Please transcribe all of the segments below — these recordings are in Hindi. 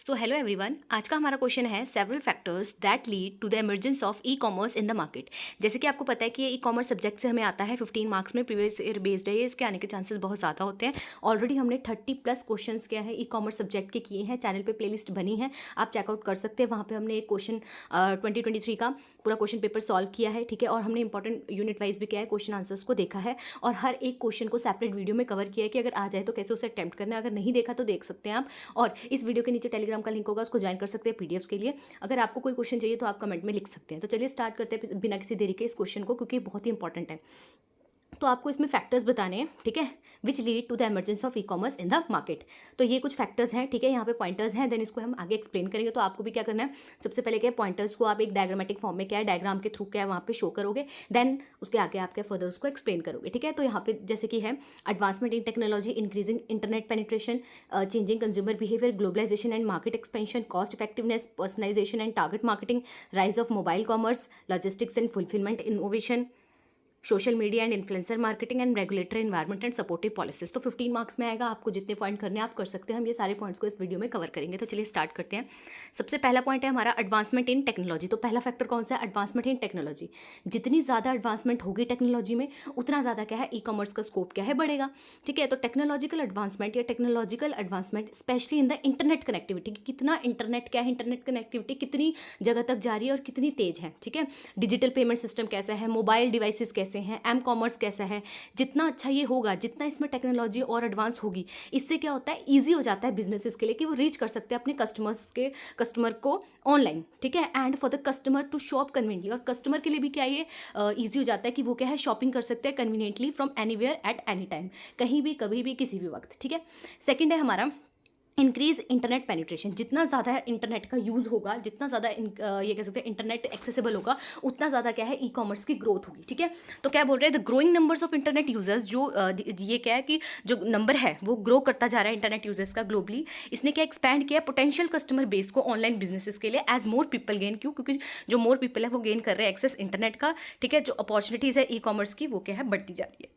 सो हेलो एवरीवन, आज का हमारा क्वेश्चन है several factors that lead to the emergence of e commerce in the market. जैसे कि आपको पता है कि ये ई कॉमर्स सब्जेक्ट से हमें आता है 15 मार्क्स में, प्रीवियस ईयर बेस्ड है ये, इसके आने के चांसेस बहुत ज़्यादा होते हैं। ऑलरेडी हमने 30+ क्वेश्चंस क्या है ई कॉमर्स सब्जेक्ट के किए हैं, चैनल पे प्लेलिस्ट बनी है, आप चेकआउट कर सकते हैं। वहाँ पे हमने एक क्वेश्चन 2023 का पूरा क्वेश्चन पेपर सॉल्व किया है, ठीक है। और हमने इंपॉर्टेंट यूनिट वाइज भी किया है, क्वेश्चन आंसर्स को देखा है और हर एक क्वेश्चन को सेपरेट वीडियो में कवर किया है कि अगर आ जाए तो कैसे उसे अटेम्प्ट करना है। अगर नहीं देखा तो देख सकते हैं आप, और इस वीडियो के नीचे टेलीग्राम का लिंक होगा, उसको ज्वाइन कर सकते हैं पीडीएफ्स के लिए। अगर आपको कोई क्वेश्चन चाहिए तो आप कमेंट में लिख सकते हैं। तो चलिए स्टार्ट करते हैं बिना किसी देरी के इस क्वेश्चन को, क्योंकि बहुत ही इंपॉर्टेंट है। तो आपको इसमें फैक्टर्स बताने हैं, ठीक है, which lead to the emergence of e commerce in the market. तो ये कुछ फैक्टर्स हैं, ठीक है, यहाँ पे पॉइंटर्स हैं, देन इसको हम आगे एक्सप्लेन करेंगे। तो आपको भी क्या करना है, सबसे पहले क्या है, पॉइंटर्स को आप एक डायग्रामेटिक फॉर्म में क्या है, डायग्राम के थ्रू क्या है वहाँ पे शो करोगे, देन उसके आगे आप क्या फर्दर उसको एक्सप्लेन करोगे, ठीक है। तो यहाँ पे जैसे कि है advancement in technology, increasing internet penetration, changing consumer behaviour, globalisation and market expansion, cost effectiveness, personalisation and target marketing, rise of mobile commerce, logistics and fulfilment innovation, social media and influencer marketing and regulatory environment and supportive policies. तो 15 मार्क्स में आएगा, आपको जितने पॉइंट करने हैं आप कर सकते हैं। हम ये सारे पॉइंट्स को इस वीडियो में कवर करेंगे। तो चलिए स्टार्ट करते हैं। सबसे पहला पॉइंट है हमारा एडवांसमेंट इन टेक्नोलॉजी। तो पहला फैक्टर कौन सा है, एडवांसमेंट इन टेक्नोलॉजी। जितनी ज़्यादा एडवांसमेंट होगी टेक्नोलॉजी में, उतना ज़्यादा क्या है ई कॉमर्स का स्कोप क्या है बढ़ेगा, ठीक है। तो टेक्नोलॉजिकल एडवांसमेंट या technological advancement specially in the internet connectivity, कितना इंटरनेट क्या है, इंटरनेट कनेक्टिविटी कितनी जगह तक जा रही है और कितनी तेज है, ठीक है। डिजिटल पेमेंट सिस्टम कैसा है, मोबाइल डिवाइसेस कैसे हैं, एम कॉमर्स कैसा है, जितना अच्छा ये होगा, जितना इसमें टेक्नोलॉजी और एडवांस होगी, इससे क्या होता है, इजी हो जाता है बिजनेसेस के लिए कि वो रीच कर सकते हैं अपने कस्टमर को ऑनलाइन, ठीक है। And for the customer to shop conveniently, और कस्टमर के लिए भी क्या ये ईजी हो जाता है कि वो क्या है शॉपिंग कर सकते हैं conveniently from anywhere at any time, कहीं भी कभी भी किसी भी वक्त, ठीक है। सेकेंड है हमारा इंक्रीज इंटरनेट पेनिट्रेशन। जितना ज़्यादा इंटरनेट का यूज़ होगा, जितना ज़्यादा ये कह सकते हैं इंटरनेट एक्सेसिबल होगा, उतना ज़्यादा क्या है ई कॉमर्स की ग्रोथ होगी, ठीक है। तो क्या बोल रहे हैं, the growing numbers of internet users, जो ये क्या है कि जो नंबर है वो ग्रो करता जा रहा है इंटरनेट यूजर्स का ग्लोबली। इसने क्या एक्सपैंड किया पोटेंशियल कस्टमर बेस को ऑनलाइन बिजनेसेस के लिए, एज मोर पीपल गेन, क्योंकि जो मोर पीपल है वो गेन कर रहे हैं एक्सेस इंटरनेट का, ठीक है। जो अपॉर्चुनिटीज़ है ई कॉमर्स की वो क्या है बढ़ती जा रही है।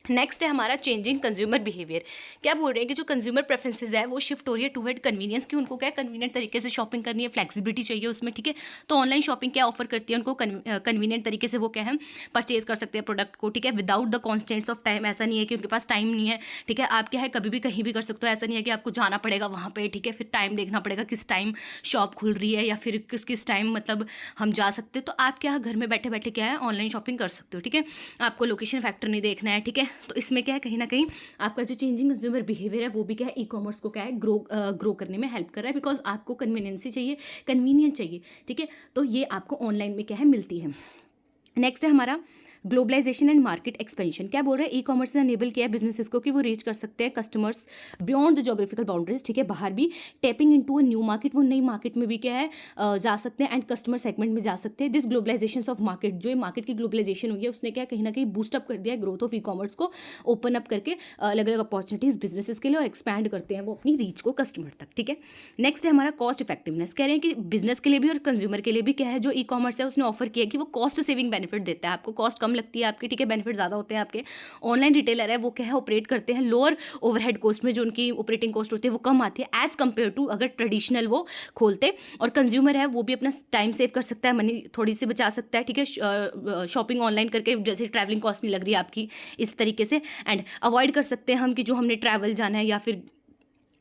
नेक्स्ट है हमारा चेंजिंग कंज्यूमर बिहेवियर। क्या बोल रहे हैं कि जो कंज्यूमर प्रेफरेंसेस है वो शिफ्ट हो रही है टूवर्ड कन्वीनियंस, कि उनको क्या कन्वीनियंट तरीके से शॉपिंग करनी है, फ्लेक्सिबिलिटी चाहिए उसमें, ठीक है। तो ऑनलाइन शॉपिंग क्या ऑफर करती है उनको, कन्वीनियंट तरीके से वो क्या है परचेज कर सकते हैं प्रोडक्ट को, ठीक है, without the constants of time. ऐसा नहीं है कि उनके पास टाइम नहीं है, ठीक है, आप क्या है कभी भी कहीं भी कर सकते हो। ऐसा नहीं है कि आपको जाना पड़ेगा वहाँ पर, ठीक है, फिर टाइम देखना पड़ेगा किस टाइम शॉप खुल रही है या फिर किस किस टाइम मतलब हम जा सकते हैं। तो आप क्या घर में बैठे बैठे क्या है ऑनलाइन शॉपिंग कर सकते हो, ठीक है। आपको लोकेशन फैक्टर नहीं देखना है, ठीक है। तो इसमें क्या है कहीं ना कहीं आपका जो चेंजिंग कंज्यूमर बिहेवियर है वो भी क्या है ई कॉमर्स को क्या है ग्रो करने में हेल्प कर रहा है, बिकॉज आपको कन्वीनियंसी चाहिए, कन्वीनियंट चाहिए, ठीक है। तो ये आपको ऑनलाइन में क्या है मिलती है। नेक्स्ट है हमारा ग्लोबलाइजेशन एंड मार्केट एक्सपेंशन। क्या बोल रहे हैं, ई कॉमर्स ने अनेबल किया है बिजनेसेस को कि वो रीच कर सकते हैं customers beyond the geographical boundaries, ठीक है, बाहर भी, tapping into a new market, वो नई मार्केट में भी क्या है जा सकते हैं, एंड कस्टमर सेगमेंट में जा सकते हैं। दिस ग्लोबलाइजेशन ऑफ मार्केट, जो ये मार्केट की ग्लोबलाइजेशन हुई है उसने क्या कहीं ना कहीं बूस्टअप कर दिया है ग्रोथ ऑफ ई कॉमर्स को, ओपन अप करके अलग अलग अपॉर्चुनिटीज बिजनेसेस के लिए, और एक्सपैंड करते हैं वो अपनी रीच को कस्टमर तक, ठीक है। नेक्स्ट है हमारा कॉस्ट इफेक्टिवनेस। कह रहे हैं कि बिजनेस के लिए भी और कंज्यूमर के लिए भी क्या है जो ई कॉमर्स है उसने ऑफर किया है कि वो कॉस्ट सेविंग बेनिफिट देता है, आपको कॉस्ट कम लगती है आपकी, ठीक है, बेनिफिट ज़्यादा होते हैं आपके। ऑनलाइन रिटेलर है वो क्या है ऑपरेट करते हैं लोअर ओवरहेड कॉस्ट में, जो उनकी ऑपरेटिंग कॉस्ट होती है वो कम आती है एज कंपेयर टू अगर ट्रेडिशनल वो खोलते। और कंज्यूमर है वो भी अपना टाइम सेव कर सकता है, मनी थोड़ी सी बचा सकता है, ठीक है, शॉपिंग ऑनलाइन करके, जैसे ट्रैवलिंग कॉस्ट नहीं लग रही है आपकी इस तरीके से। एंड अवॉइड कर सकते हैं हम कि जो हमने ट्रैवल जाना है या फिर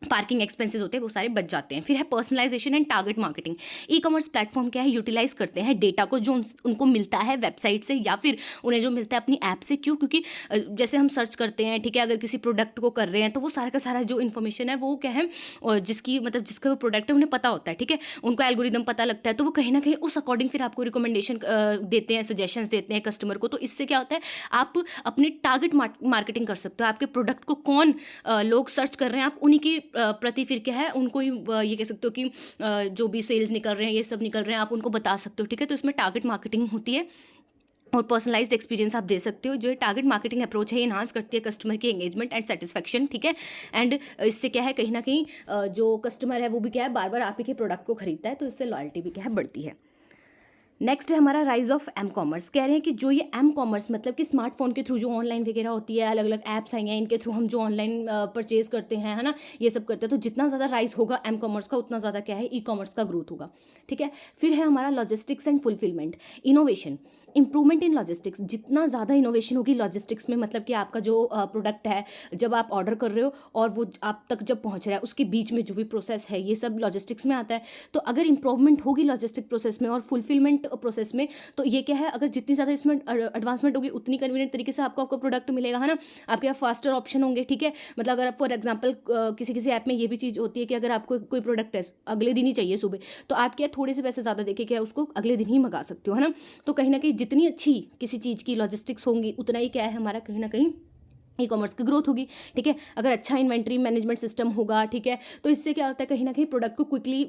पार्किंग एक्सपेंसेस होते हैं वो सारे बच जाते हैं। फिर है personalisation and target marketing. E commerce platform क्या है यूटिलाइज करते हैं डेटा को जो उनको मिलता है वेबसाइट से या फिर उन्हें जो मिलता है अपनी ऐप से। क्यों, क्योंकि जैसे हम सर्च करते हैं, ठीक है, अगर किसी प्रोडक्ट को कर रहे हैं तो वो सारा का सारा जो इन्फॉर्मेशन है वो क्या है और जिसकी मतलब जिसका वो प्रोडक्ट है उन्हें पता होता है, ठीक है, उनको एल्गोरिदम पता लगता है, तो वो कहीं ना कहीं उस अकॉर्डिंग फिर आपको रिकमेंडेशन देते हैं, सजेशंस देते हैं कस्टमर को। तो इससे क्या होता है आप अपने टारगेट मार्केटिंग कर सकते हो, आपके प्रोडक्ट को कौन लोग सर्च कर रहे हैं आप उन्हीं की प्रति फिर क्या है उनको ये कह सकते हो कि जो भी सेल्स निकल रहे हैं ये सब निकल रहे हैं आप उनको बता सकते हो, ठीक है। तो इसमें टारगेट मार्केटिंग होती है और पर्सनलाइज्ड एक्सपीरियंस आप दे सकते हो। जो टारगेट मार्केटिंग अप्रोच है इन्हांस करती है कस्टमर की एंगेजमेंट एंड सेटिस्फैक्शन, ठीक है। एंड इससे क्या है कहीं ना कहीं जो कस्टमर है वो भी क्या है बार बार आप ही के प्रोडक्ट को खरीदता है, तो इससे लॉयल्टी भी क्या है बढ़ती है। नेक्स्ट है हमारा राइज ऑफ एम कॉमर्स। कह रहे हैं कि जो ये एम कॉमर्स मतलब कि स्मार्टफोन के थ्रू जो ऑनलाइन वगैरह होती है, अलग अलग ऐप्स आई हैं, इनके थ्रू हम जो ऑनलाइन परचेज करते हैं, है ना, ये सब करते हैं, तो जितना ज़्यादा राइज होगा एम कॉमर्स का, उतना ज़्यादा क्या है, ई कॉमर्स का ग्रोथ होगा। ठीक है। फिर है हमारा logistics and fulfilment, innovation, improvement in logistics. जितना ज़्यादा इनोवेशन होगी लॉजिस्टिक्स में, मतलब कि आपका जो प्रोडक्ट है, जब आप ऑर्डर कर रहे हो और वो आप तक जब पहुंच रहा है, उसके बीच में जो भी प्रोसेस है, ये सब लॉजिस्टिक्स में आता है। तो अगर इंप्रूवमेंट होगी लॉजिस्टिक प्रोसेस में और फुलफिलमेंट प्रोसेस में, तो ये क्या है, अगर जितनी ज़्यादा इसमें एडवांसमेंट होगी, उतनी कन्वीनियंट तरीके से आपको आपका प्रोडक्ट मिलेगा, है ना। आपके यहाँ फास्टर ऑप्शन होंगे। ठीक है। मतलब अगर आप फॉर एग्जाम्पल किसी किसी ऐप में ये भी चीज़ होती है कि अगर आपको कोई प्रोडक्ट है अगले दिन ही चाहिए सुबह, तो आप क्या थोड़े से पैसे ज़्यादा देके क्या उसको अगले दिन ही मंगा सकते हो, है ना। तो कहीं ना कहीं जितनी अच्छी किसी चीज़ की लॉजिस्टिक्स होंगी, उतना ही क्या है हमारा कहीं ना कहीं ई कॉमर्स की ग्रोथ होगी। ठीक है। अगर अच्छा इन्वेंट्री मैनेजमेंट सिस्टम होगा, ठीक है, तो इससे क्या होता है, कहीं ना कहीं प्रोडक्ट को क्विकली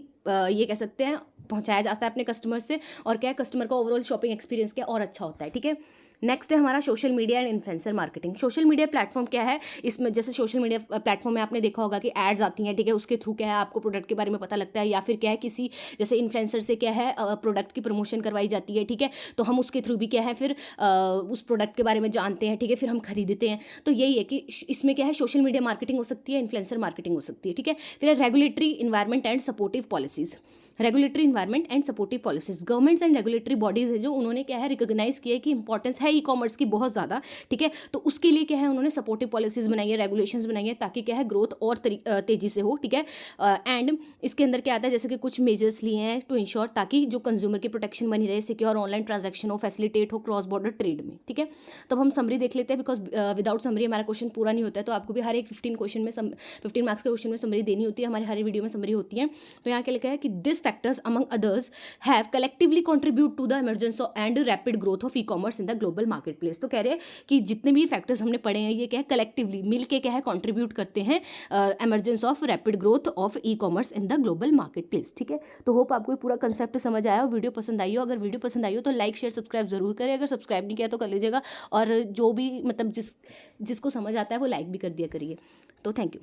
ये कह सकते हैं पहुंचाया जाता है अपने कस्टमर से, और क्या है, कस्टमर का ओवरऑल शॉपिंग एक्सपीरियंस क्या और अच्छा होता है। ठीक है। नेक्स्ट है हमारा social media and influencer marketing. Social media platform क्या है, इसमें जैसे सोशल मीडिया प्लेटफॉर्म में आपने देखा होगा कि एड्स आती हैं। ठीक है। उसके थ्रू क्या है, आपको प्रोडक्ट के बारे में पता लगता है, या फिर क्या है, किसी जैसे इन्फ्लुएंसर से क्या है प्रोडक्ट की प्रमोशन करवाई जाती है। ठीक है। तो हम उसके थ्रू भी क्या है फिर उस प्रोडक्ट के बारे में जानते हैं। ठीक है। फिर हम खरीदते हैं। तो यही है कि इसमें क्या है, सोशल मीडिया मार्केटिंग हो सकती है, इन्फ्लुएंसर मार्केटिंग हो सकती है। ठीक है। फिर regulatory environment and supportive policies. Regulatory environment and supportive policies, governments and regulatory bodies है जो उन्होंने क्या है रिकॉग्नाइज किया है कि इंपॉर्टेंस है ई कॉमर्स की बहुत ज़्यादा। ठीक है। तो उसके लिए क्या है, उन्होंने सपोर्टिव पॉलिसीज बनाई है, रेगुलेशंस बनाई है, ताकि क्या है ग्रोथ और तेजी से हो। ठीक है। एंड इसके अंदर क्या आता है, जैसे कि कुछ मेजर्स लिए हैं टू इंश्योर, ताकि जो कंज्यूमर की प्रोटेक्शन बनी रहे, सिक्योर ऑनलाइन ट्रांजैक्शन हो, फैसिलिटेट हो क्रॉस बॉर्डर ट्रेड में। ठीक है। तो हम समरी देख लेते हैं, बिकॉज विदाउट समरी हमारा क्वेश्चन पूरा नहीं होता है। तो आपको भी हर एक 15 क्वेश्चन में 15 मार्क्स के क्वेश्चन में समरी देनी होती है, हमारे हर वीडियो में समरी होती है। तो यहाँ क्या लिखा है कि this factors among others have collectively contribute to the emergence and rapid growth of e-commerce in the global marketplace। तो कह रहे हैं कि जितने भी फैक्टर्स हमने पढ़े हैं, ये क्या है, कलेक्टिवली मिल के क्या है कंट्रीब्यूट करते हैं emergence of rapid growth of e commerce in the global market place. ठीक है। तो होप आपको पूरा कंसेप्ट समझ आया हो, वीडियो पसंद आई हो। अगर वीडियो पसंद आई हो तो लाइक शेयर सब्सक्राइब जरूर करें, अगर सब्सक्राइब नहीं किया तो कर लीजिएगा, और जो भी मतलब जिसको समझ आता है वो लाइक भी कर दिया करिए। तो थैंक यू।